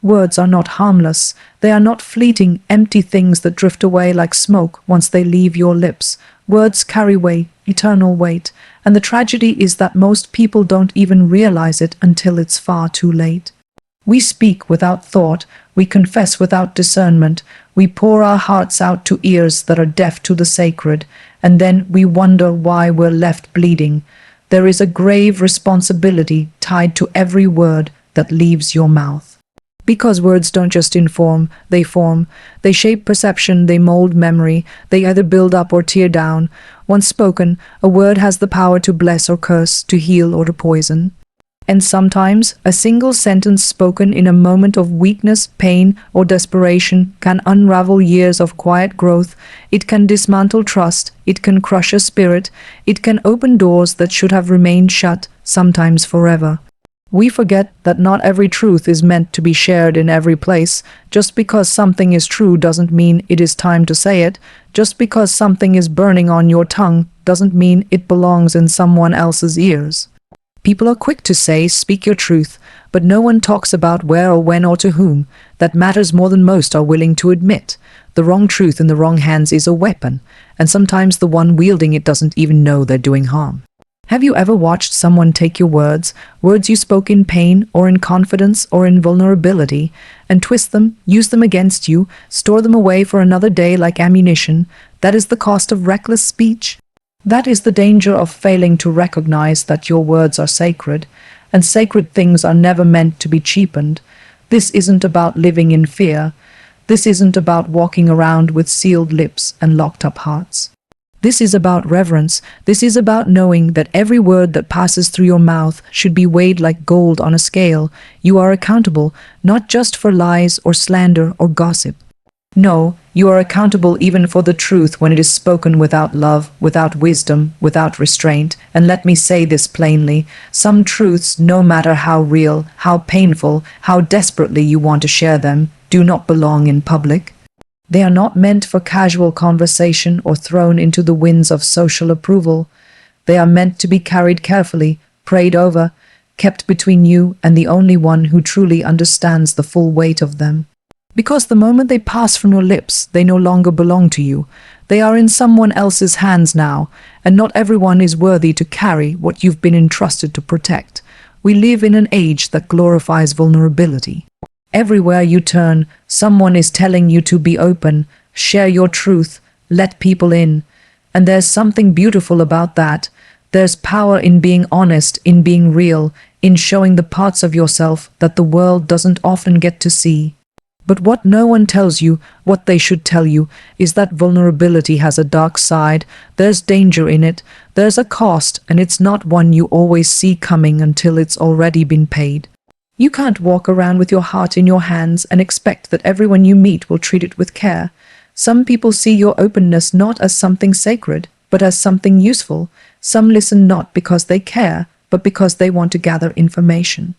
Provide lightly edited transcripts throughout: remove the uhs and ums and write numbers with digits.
Words are not harmless. They are not fleeting, empty things that drift away like smoke once they leave your lips. Words carry weight, eternal weight, and the tragedy is that most people don't even realize it until it's far too late. We speak without thought, we confess without discernment, we pour our hearts out to ears that are deaf to the sacred, and then we wonder why we're left bleeding. There is a grave responsibility tied to every word that leaves your mouth. Because words don't just inform, they form. They shape perception, they mold memory, they either build up or tear down. Once spoken, a word has the power to bless or curse, to heal or to poison. And sometimes, a single sentence spoken in a moment of weakness, pain, or desperation can unravel years of quiet growth. It can dismantle trust, it can crush a spirit, it can open doors that should have remained shut, sometimes forever. We forget that not every truth is meant to be shared in every place. Just because something is true doesn't mean it is time to say it. Just because something is burning on your tongue doesn't mean it belongs in someone else's ears. People are quick to say, speak your truth, but no one talks about where or when or to whom. That matters more than most are willing to admit. The wrong truth in the wrong hands is a weapon, and sometimes the one wielding it doesn't even know they're doing harm. Have you ever watched someone take your words you spoke in pain or in confidence or in vulnerability, and twist them, use them against you, store them away for another day like ammunition? That is the cost of reckless speech. That is the danger of failing to recognize that your words are sacred, and sacred things are never meant to be cheapened. This isn't about living in fear. This isn't about walking around with sealed lips and locked up hearts. This is about reverence. This is about knowing that every word that passes through your mouth should be weighed like gold on a scale. You are accountable, not just for lies or slander or gossip. No, you are accountable even for the truth when it is spoken without love, without wisdom, without restraint. And let me say this plainly, some truths, no matter how real, how painful, how desperately you want to share them, do not belong in public. They are not meant for casual conversation or thrown into the winds of social approval. They are meant to be carried carefully, prayed over, kept between you and the only one who truly understands the full weight of them. Because the moment they pass from your lips, they no longer belong to you. They are in someone else's hands now, and not everyone is worthy to carry what you've been entrusted to protect. We live in an age that glorifies vulnerability. Everywhere you turn, someone is telling you to be open, share your truth, let people in. And there's something beautiful about that. There's power in being honest, in being real, in showing the parts of yourself that the world doesn't often get to see. But what no one tells you, what they should tell you, is that vulnerability has a dark side. There's danger in it, there's a cost, and it's not one you always see coming until it's already been paid. You can't walk around with your heart in your hands and expect that everyone you meet will treat it with care. Some people see your openness not as something sacred, but as something useful. Some listen not because they care, but because they want to gather information.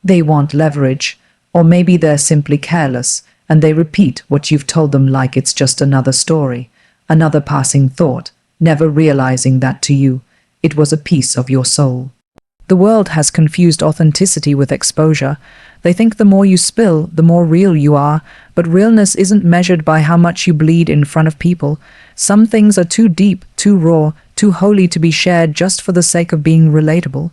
They want leverage. Or maybe they're simply careless, and they repeat what you've told them like it's just another story, another passing thought, never realizing that to you, it was a piece of your soul. The world has confused authenticity with exposure. They think the more you spill, the more real you are, but realness isn't measured by how much you bleed in front of people. Some things are too deep, too raw, too holy to be shared just for the sake of being relatable.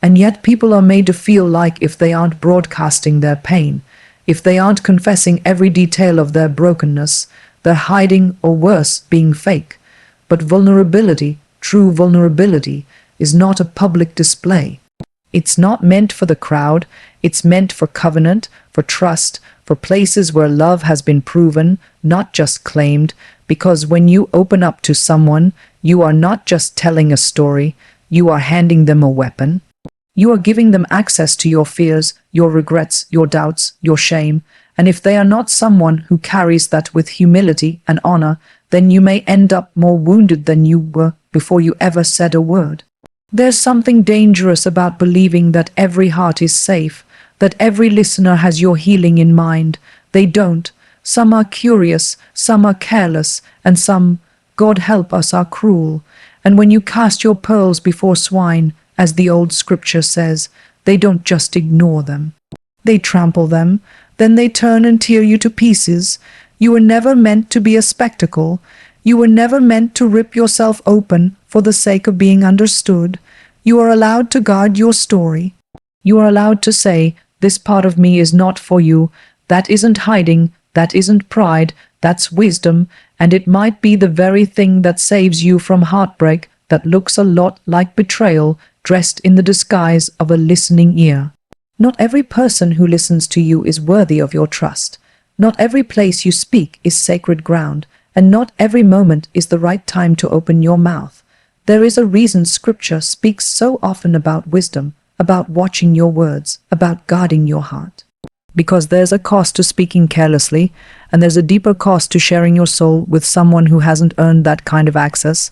And yet people are made to feel like if they aren't broadcasting their pain, if they aren't confessing every detail of their brokenness, they're hiding or worse, being fake. But vulnerability, true vulnerability, is not a public display. It's not meant for the crowd, it's meant for covenant, for trust, for places where love has been proven, not just claimed, because when you open up to someone, you are not just telling a story, you are handing them a weapon. You are giving them access to your fears, your regrets, your doubts, your shame, and if they are not someone who carries that with humility and honor, then you may end up more wounded than you were before you ever said a word. There's something dangerous about believing that every heart is safe, that every listener has your healing in mind. They don't. Some are curious, some are careless, and some, God help us, are cruel. And when you cast your pearls before swine, as the old scripture says, they don't just ignore them. They trample them. Then they turn and tear you to pieces. You were never meant to be a spectacle. You were never meant to rip yourself open for the sake of being understood. You are allowed to guard your story. You are allowed to say, "This part of me is not for you." That isn't hiding, that isn't pride, that's wisdom, and it might be the very thing that saves you from heartbreak that looks a lot like betrayal, dressed in the disguise of a listening ear. Not every person who listens to you is worthy of your trust. Not every place you speak is sacred ground, and not every moment is the right time to open your mouth. There is a reason Scripture speaks so often about wisdom, about watching your words, about guarding your heart. Because there's a cost to speaking carelessly, and there's a deeper cost to sharing your soul with someone who hasn't earned that kind of access.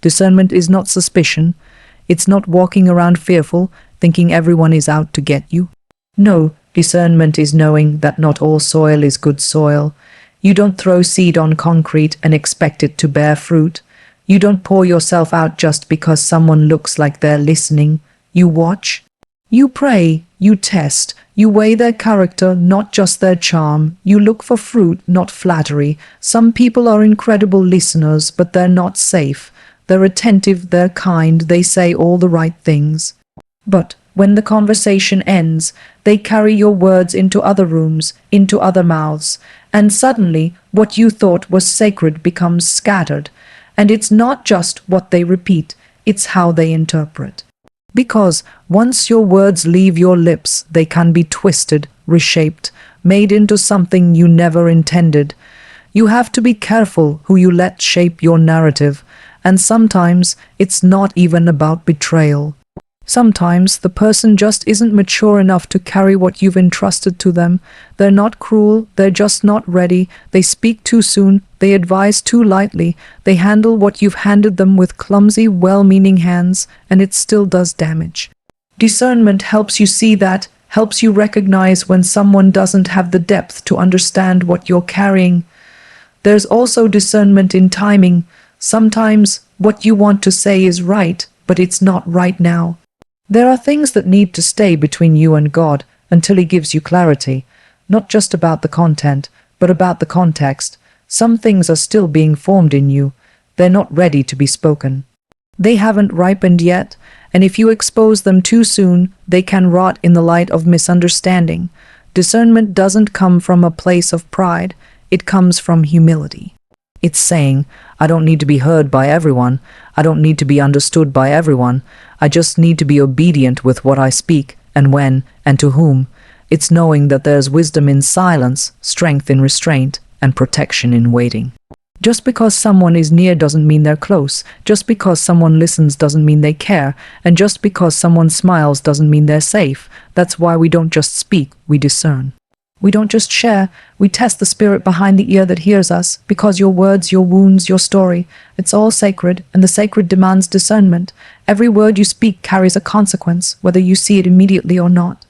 Discernment is not suspicion. It's not walking around fearful, thinking everyone is out to get you. No, discernment is knowing that not all soil is good soil. You don't throw seed on concrete and expect it to bear fruit. You don't pour yourself out just because someone looks like they're listening. You watch. You pray. You test. You weigh their character, not just their charm. You look for fruit, not flattery. Some people are incredible listeners, but they're not safe. They're attentive, they're kind, they say all the right things. But when the conversation ends, they carry your words into other rooms, into other mouths, and suddenly what you thought was sacred becomes scattered. And it's not just what they repeat, it's how they interpret. Because once your words leave your lips, they can be twisted, reshaped, made into something you never intended. You have to be careful who you let shape your narrative, and sometimes it's not even about betrayal. Sometimes the person just isn't mature enough to carry what you've entrusted to them. They're not cruel, they're just not ready. They speak too soon, they advise too lightly. They handle what you've handed them with clumsy, well-meaning hands, and it still does damage. Discernment helps you see that, helps you recognize when someone doesn't have the depth to understand what you're carrying. There's also discernment in timing. Sometimes what you want to say is right, but it's not right now. There are things that need to stay between you and God until He gives you clarity, not just about the content, but about the context. Some things are still being formed in you. They're not ready to be spoken. They haven't ripened yet, and if you expose them too soon, they can rot in the light of misunderstanding. Discernment doesn't come from a place of pride, it comes from humility. It's saying, I don't need to be heard by everyone. I don't need to be understood by everyone. I just need to be obedient with what I speak, and when, and to whom. It's knowing that there's wisdom in silence, strength in restraint, and protection in waiting. Just because someone is near doesn't mean they're close. Just because someone listens doesn't mean they care. And just because someone smiles doesn't mean they're safe. That's why we don't just speak, we discern. We don't just share, we test the spirit behind the ear that hears us, because your words, your wounds, your story, it's all sacred, and the sacred demands discernment. Every word you speak carries a consequence, whether you see it immediately or not.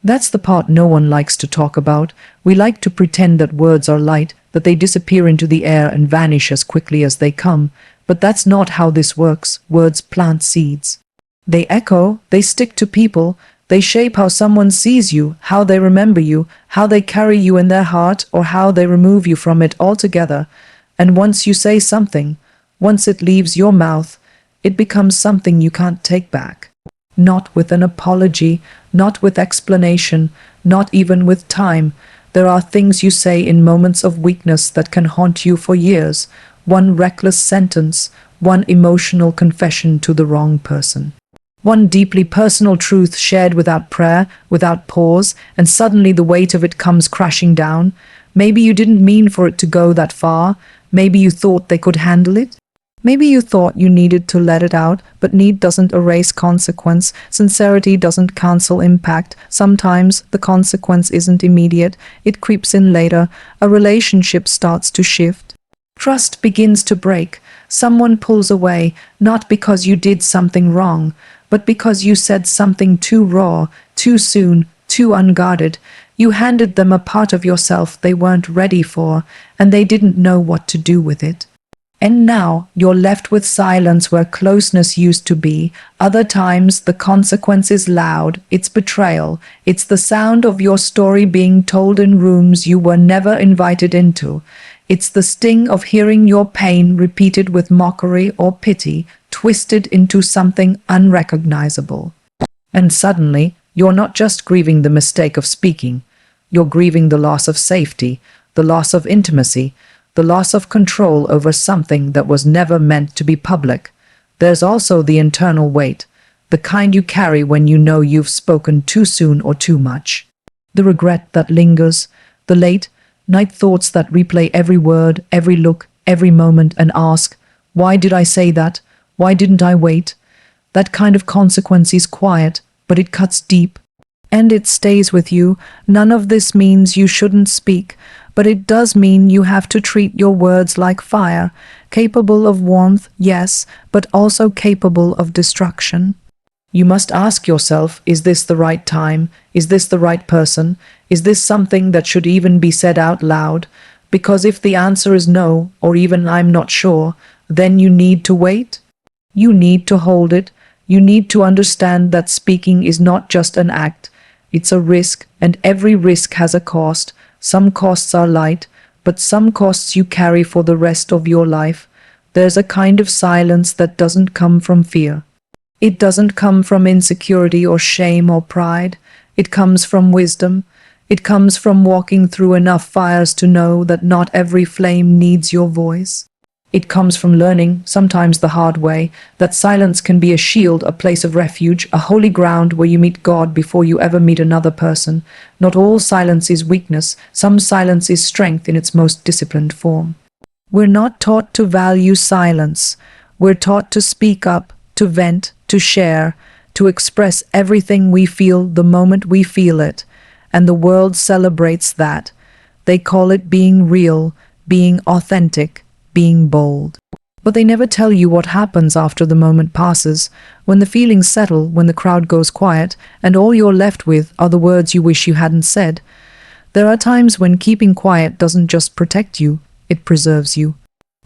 That's the part no one likes to talk about. We like to pretend that words are light, that they disappear into the air and vanish as quickly as they come. But that's not how this works. Words plant seeds. They echo, they stick to people, they shape how someone sees you, how they remember you, how they carry you in their heart, or how they remove you from it altogether. And once you say something, once it leaves your mouth, it becomes something you can't take back. Not with an apology, not with explanation, not even with time. There are things you say in moments of weakness that can haunt you for years. One reckless sentence, one emotional confession to the wrong person. One deeply personal truth shared without prayer, without pause, and suddenly the weight of it comes crashing down. Maybe you didn't mean for it to go that far. Maybe you thought they could handle it. Maybe you thought you needed to let it out, but need doesn't erase consequence. Sincerity doesn't cancel impact. Sometimes the consequence isn't immediate. It creeps in later. A relationship starts to shift. Trust begins to break. Someone pulls away, not because you did something wrong, but because you said something too raw, too soon, too unguarded. You handed them a part of yourself they weren't ready for, and they didn't know what to do with it. And now you're left with silence where closeness used to be. Other times the consequence is loud. It's betrayal. It's the sound of your story being told in rooms you were never invited into. It's the sting of hearing your pain repeated with mockery or pity, twisted into something unrecognizable. And suddenly, you're not just grieving the mistake of speaking. You're grieving the loss of safety, the loss of intimacy, the loss of control over something that was never meant to be public. There's also the internal weight, the kind you carry when you know you've spoken too soon or too much. The regret that lingers, the late night thoughts that replay every word, every look, every moment and ask, why did I say that? Why didn't I wait? That kind of consequence is quiet, but it cuts deep. And it stays with you. None of this means you shouldn't speak, but it does mean you have to treat your words like fire, capable of warmth, yes, but also capable of destruction. You must ask yourself, is this the right time? Is this the right person? Is this something that should even be said out loud? Because if the answer is no, or even I'm not sure, then you need to wait. You need to hold it. You need to understand that speaking is not just an act. It's a risk, and every risk has a cost. Some costs are light, but some costs you carry for the rest of your life. There's a kind of silence that doesn't come from fear. It doesn't come from insecurity or shame or pride. It comes from wisdom. It comes from walking through enough fires to know that not every flame needs your voice. It comes from learning, sometimes the hard way, that silence can be a shield, a place of refuge, a holy ground where you meet God before you ever meet another person. Not all silence is weakness. Some silence is strength in its most disciplined form. We're not taught to value silence. We're taught to speak up, to vent, to share, to express everything we feel the moment we feel it. And the world celebrates that. They call it being real, being authentic, being bold. But they never tell you what happens after the moment passes, when the feelings settle, when the crowd goes quiet, and all you're left with are the words you wish you hadn't said. There are times when keeping quiet doesn't just protect you, it preserves you.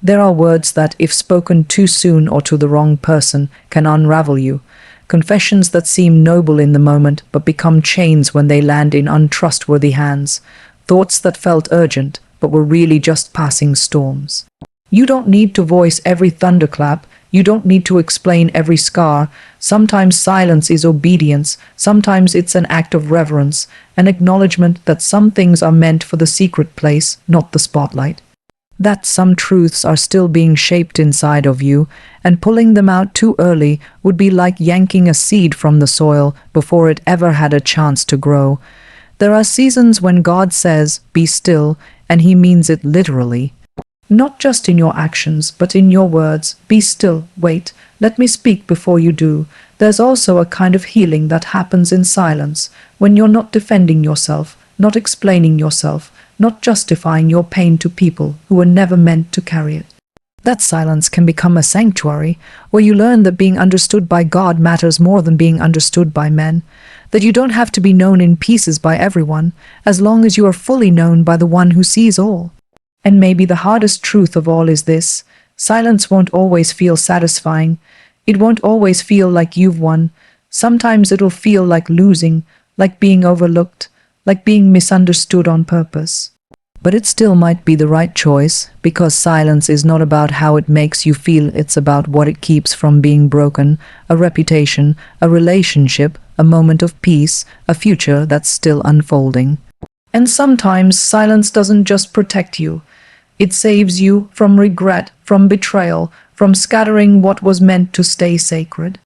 There are words that, if spoken too soon or to the wrong person, can unravel you. Confessions that seem noble in the moment but become chains when they land in untrustworthy hands. Thoughts that felt urgent but were really just passing storms. You don't need to voice every thunderclap. You don't need to explain every scar. Sometimes silence is obedience. Sometimes it's an act of reverence, an acknowledgement that some things are meant for the secret place, not the spotlight. That some truths are still being shaped inside of you, and pulling them out too early would be like yanking a seed from the soil before it ever had a chance to grow. There are seasons when God says, "Be still," and He means it literally. Not just in your actions, but in your words. Be still, wait, let me speak before you do. There's also a kind of healing that happens in silence, when you're not defending yourself, not explaining yourself, not justifying your pain to people who were never meant to carry it. That silence can become a sanctuary, where you learn that being understood by God matters more than being understood by men, that you don't have to be known in pieces by everyone, as long as you are fully known by the one who sees all. And maybe the hardest truth of all is this: silence won't always feel satisfying. It won't always feel like you've won. Sometimes it'll feel like losing, like being overlooked, like being misunderstood on purpose. But it still might be the right choice, because silence is not about how it makes you feel, it's about what it keeps from being broken, a reputation, a relationship, a moment of peace, a future that's still unfolding. And sometimes silence doesn't just protect you. It saves you from regret, from betrayal, from scattering what was meant to stay sacred.